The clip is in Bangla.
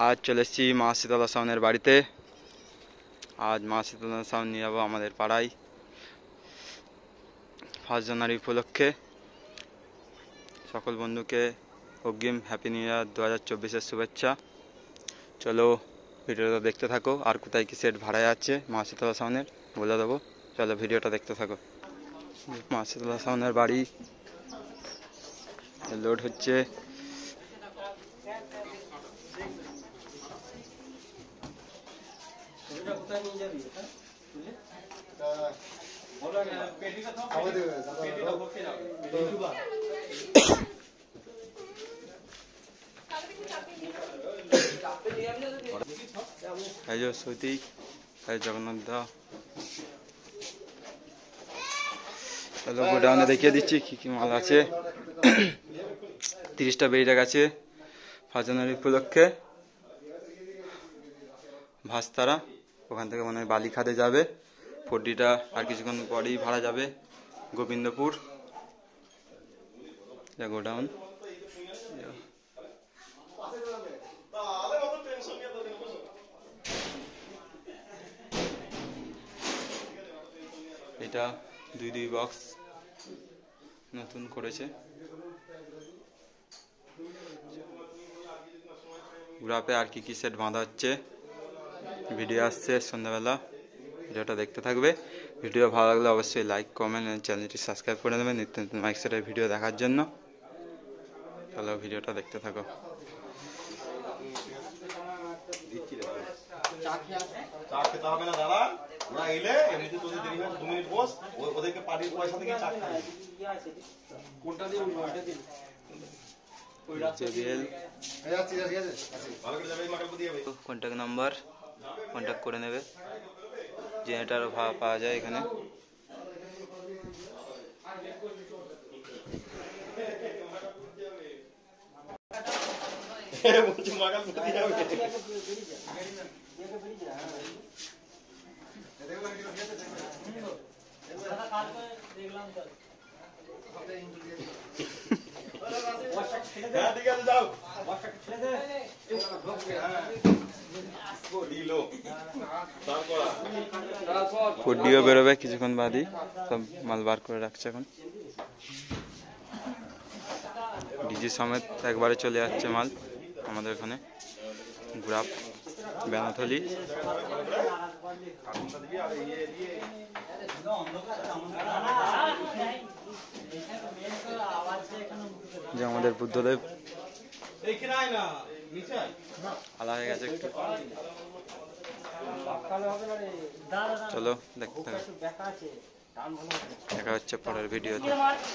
आज चले एसेছি মা শীতলা সাউনের বাড়িতে। आज মা শীতলা সাউন নিয়ে যাবো আমাদের পাড়ায় 5 জানুয়ারি উপলক্ষে। সকল বন্ধুকে অগ্রিম হ্যাপি নিউ ইয়ার 2024-এর শুভেচ্ছা। চলো ভিডিওটা দেখতে থাকো। আর কোথায় কি সেট ভাড়ায় আছে মা শীতলা সাউনের বলে দেবো, চলো ভিডিওটা দেখতে থাকো। মা শীতলা সাউনের বাড়ি লোড হচ্ছে। সৌদি জগন্নাথ দা, চলো গোডাউনে দেখিয়ে দিচ্ছি কি কি মাল আছে। 30টা বেরিয়ে গেছে 5 জানুয়ারি উপলক্ষে। ভাস্তারা ওখান থেকে মনে হয় বালিখাদে যাবে। 40টা আর কিছুক্ষণ পরেই ভাড়া যাবে গোবিন্দপুর। গোডাউন এটা 2 বক্স নতুন করেছে। গ্রাফে আর কি কি সেট বাঁধা হচ্ছে ভিডিও আসছে সন্ধ্যাবেলা, ভিডিওটা দেখতে থাকবে। ভিডিও ভালো লাগলে অবশ্যই লাইক কমেন্ট এবং চ্যানেলটি সাবস্ক্রাইব করে দেবেন নিত্য নতুন মাইক সেটের ভিডিও দেখার জন্য। চলো ভিডিওটা দেখতে থাকো। কন্ট্যাক্ট নাম্বার কন্ট্যাক্ট করে নেবে। জেনারেটারও পাওয়া যায় এখানে। ফুডিও বেরোবে কিছুক্ষণ বাদই, সব মাল বার করে রাখছে এখন। ডিজি সমেত একবারে চলে যাচ্ছে মাল আমাদের এখানে। গ্রাফ বেনাথলি যে আমাদের বুদ্ধদেব আলা হয়ে গেছে একটু। চলো দেখতে দেখা হচ্ছে পরের ভিডিওতে।